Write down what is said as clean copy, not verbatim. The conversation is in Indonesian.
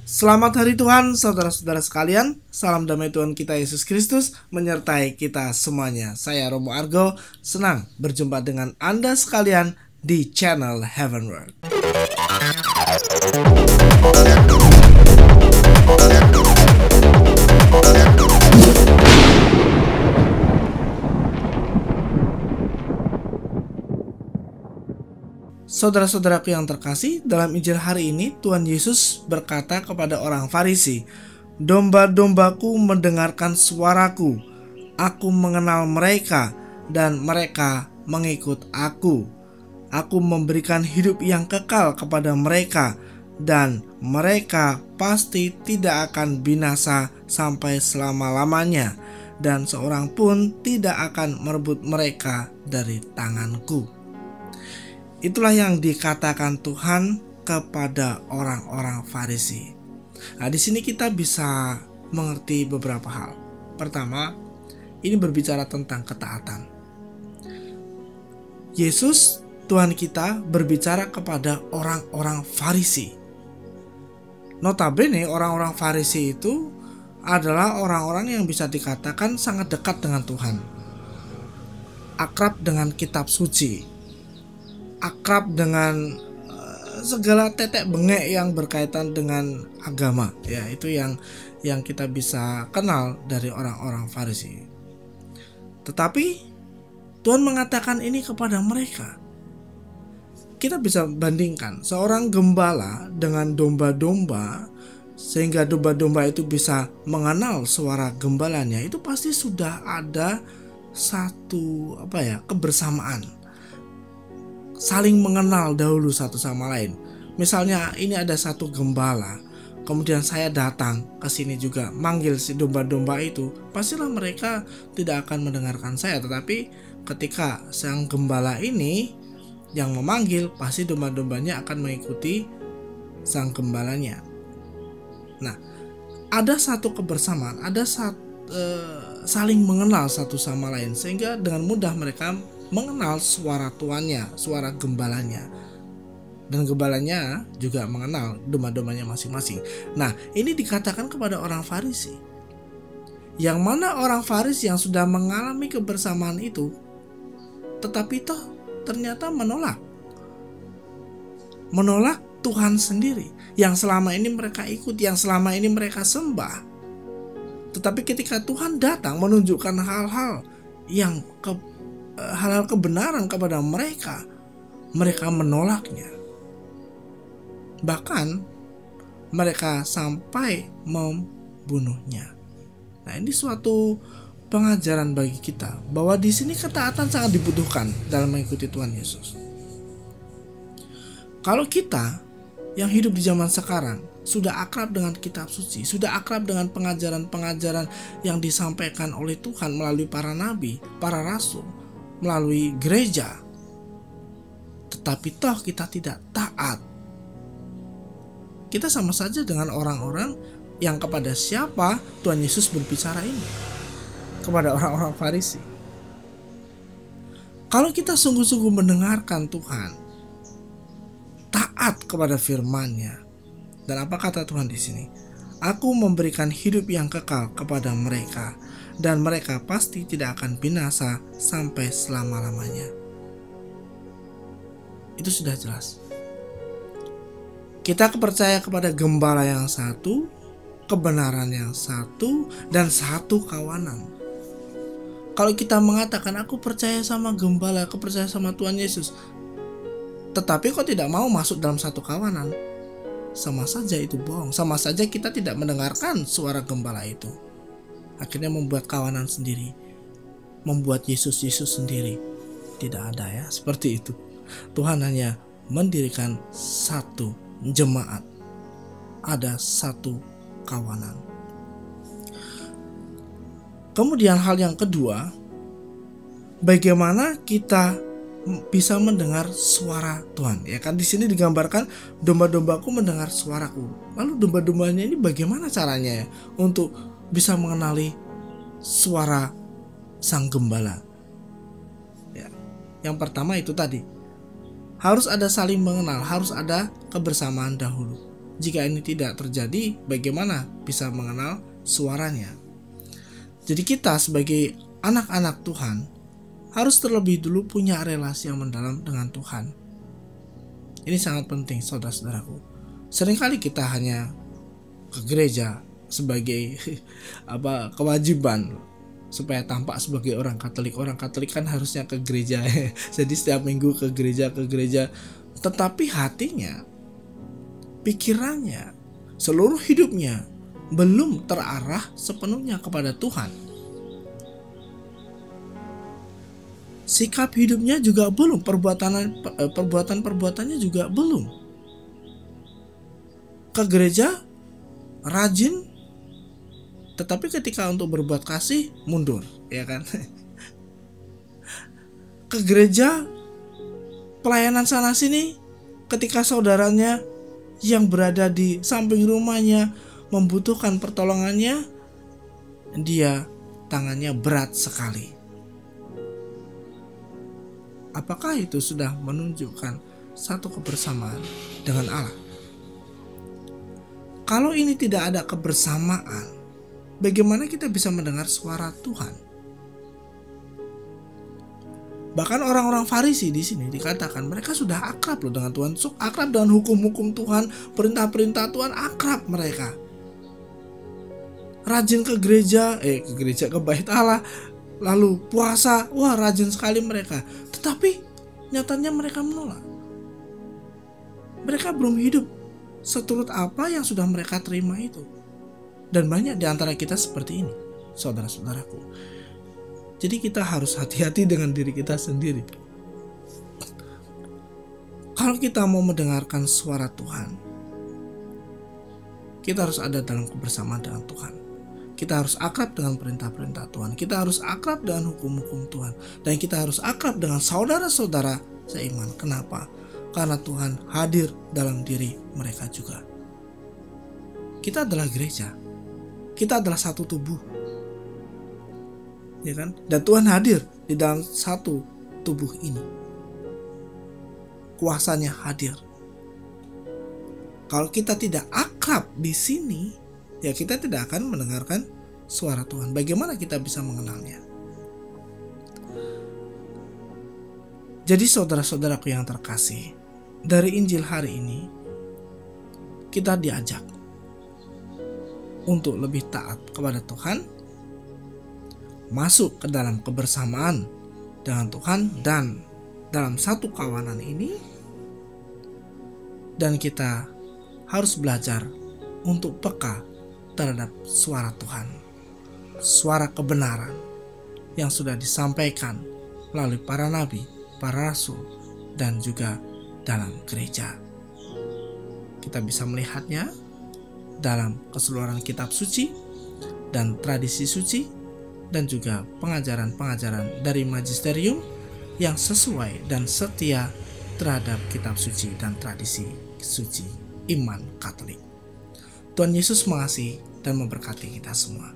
Selamat hari Tuhan, saudara-saudara sekalian. Salam damai Tuhan kita Yesus Kristus menyertai kita semuanya. Saya Romo Argo, senang berjumpa dengan Anda sekalian di channel Heavenward. Saudara-saudaraku yang terkasih, dalam Injil hari ini Tuhan Yesus berkata kepada orang Farisi, "Domba-dombaku mendengarkan suaraku, aku mengenal mereka dan mereka mengikut aku. Aku memberikan hidup yang kekal kepada mereka dan mereka pasti tidak akan binasa sampai selama-lamanya dan seorang pun tidak akan merebut mereka dari tanganku." Itulah yang dikatakan Tuhan kepada orang-orang Farisi. Nah, di sini kita bisa mengerti beberapa hal. Pertama, ini berbicara tentang ketaatan. Yesus, Tuhan kita, berbicara kepada orang-orang Farisi. Notabene orang-orang Farisi itu adalah orang-orang yang bisa dikatakan sangat dekat dengan Tuhan. Akrab dengan kitab suci. Akrab dengan segala tetek bengek yang berkaitan dengan agama, ya itu yang kita bisa kenal dari orang-orang Farisi. Tetapi Tuhan mengatakan ini kepada mereka. Kita bisa bandingkan seorang gembala dengan domba-domba, sehingga domba-domba itu bisa mengenal suara gembalanya. Itu pasti sudah ada satu kebersamaan, saling mengenal dahulu satu sama lain. Misalnya ini ada satu gembala, kemudian saya datang ke sini juga manggil si domba-domba itu, pastilah mereka tidak akan mendengarkan saya. Tetapi ketika sang gembala ini yang memanggil, pasti domba-dombanya akan mengikuti sang gembalanya. Nah, ada satu kebersamaan, ada saling mengenal satu sama lain, sehingga dengan mudah mereka mengenal suara tuannya, suara gembalanya. Dan gembalanya juga mengenal domba-dombanya masing-masing. Nah, ini dikatakan kepada orang Farisi. Yang mana orang Farisi yang sudah mengalami kebersamaan itu, tetapi toh ternyata menolak Tuhan sendiri, yang selama ini mereka ikut, yang selama ini mereka sembah. Tetapi ketika Tuhan datang menunjukkan hal-hal kebenaran kepada mereka, mereka menolaknya. Bahkan mereka sampai membunuhnya. Nah, ini suatu pengajaran bagi kita bahwa di sini ketaatan sangat dibutuhkan dalam mengikuti Tuhan Yesus. Kalau kita yang hidup di zaman sekarang sudah akrab dengan kitab suci, sudah akrab dengan pengajaran-pengajaran yang disampaikan oleh Tuhan melalui para nabi, para rasul, melalui gereja, tetapi toh kita tidak taat, kita sama saja dengan orang-orang yang kepada siapa Tuhan Yesus berbicara ini, kepada orang-orang Farisi. Kalau kita sungguh-sungguh mendengarkan Tuhan, taat kepada firman-Nya, dan apa kata Tuhan di sini? Aku memberikan hidup yang kekal kepada mereka dan mereka pasti tidak akan binasa sampai selama-lamanya. Itu sudah jelas. Kita percaya kepada gembala yang satu, kebenaran yang satu, dan satu kawanan. Kalau kita mengatakan aku percaya sama gembala, aku percaya sama Tuhan Yesus, tetapi kok tidak mau masuk dalam satu kawanan, sama saja itu bohong. Sama saja kita tidak mendengarkan suara gembala itu. Akhirnya membuat kawanan sendiri, membuat Yesus sendiri. Tidak ada, ya, seperti itu. Tuhan hanya mendirikan satu jemaat, ada satu kawanan. Kemudian hal yang kedua, bagaimana kita bisa mendengar suara Tuhan, ya kan? Di sini digambarkan domba-dombaku mendengar suaraku. Lalu domba-dombanya ini bagaimana caranya untuk bisa mengenali suara sang gembala? Ya, yang pertama itu tadi, harus ada saling mengenal, harus ada kebersamaan dahulu. Jika ini tidak terjadi, bagaimana bisa mengenal suaranya? Jadi kita sebagai anak-anak Tuhan harus terlebih dulu punya relasi yang mendalam dengan Tuhan. Ini sangat penting, saudara-saudaraku. Seringkali kita hanya ke gereja sebagai kewajiban supaya tampak sebagai orang Katolik. Orang Katolik kan harusnya ke gereja. Jadi setiap minggu ke gereja. Tetapi hatinya, pikirannya, seluruh hidupnya belum terarah sepenuhnya kepada Tuhan. Sikap hidupnya juga belum, perbuatan-perbuatannya juga belum. Ke gereja rajin, tetapi ketika untuk berbuat kasih mundur, ya kan? Ke gereja, pelayanan sana sini, ketika saudaranya yang berada di samping rumahnya membutuhkan pertolongannya, dia tangannya berat sekali. Apakah itu sudah menunjukkan satu kebersamaan dengan Allah? Kalau ini tidak ada kebersamaan, bagaimana kita bisa mendengar suara Tuhan? Bahkan orang-orang Farisi di sini dikatakan mereka sudah akrab loh dengan Tuhan, akrab dengan hukum-hukum Tuhan, perintah-perintah Tuhan, akrab mereka. Rajin ke bait Allah, lalu puasa, wah rajin sekali mereka. Tetapi nyatanya mereka menolak. Mereka belum hidup seturut apa yang sudah mereka terima itu. Dan banyak di antara kita seperti ini, saudara-saudaraku. Jadi kita harus hati-hati dengan diri kita sendiri. Kalau kita mau mendengarkan suara Tuhan, kita harus ada dalam kebersamaan dengan Tuhan. Kita harus akrab dengan perintah-perintah Tuhan. Kita harus akrab dengan hukum-hukum Tuhan. Dan kita harus akrab dengan saudara-saudara seiman. Kenapa? Karena Tuhan hadir dalam diri mereka juga. Kita adalah gereja. Kita adalah satu tubuh. Ya kan? Dan Tuhan hadir di dalam satu tubuh ini. Kuasanya hadir. Kalau kita tidak akrab di sini, ya kita tidak akan mendengarkan suara Tuhan. Bagaimana kita bisa mengenalnya? Jadi saudara-saudaraku yang terkasih, dari Injil hari ini kita diajak untuk lebih taat kepada Tuhan, masuk ke dalam kebersamaan dengan Tuhan dan dalam satu kawanan ini, dan kita harus belajar untuk peka terhadap suara Tuhan, suara kebenaran yang sudah disampaikan melalui para nabi, para rasul, dan juga dalam gereja. Kita bisa melihatnya dalam keseluruhan kitab suci dan tradisi suci, dan juga pengajaran-pengajaran dari magisterium yang sesuai dan setia terhadap kitab suci dan tradisi suci iman Katolik. Tuhan Yesus mengasihi dan memberkati kita semua.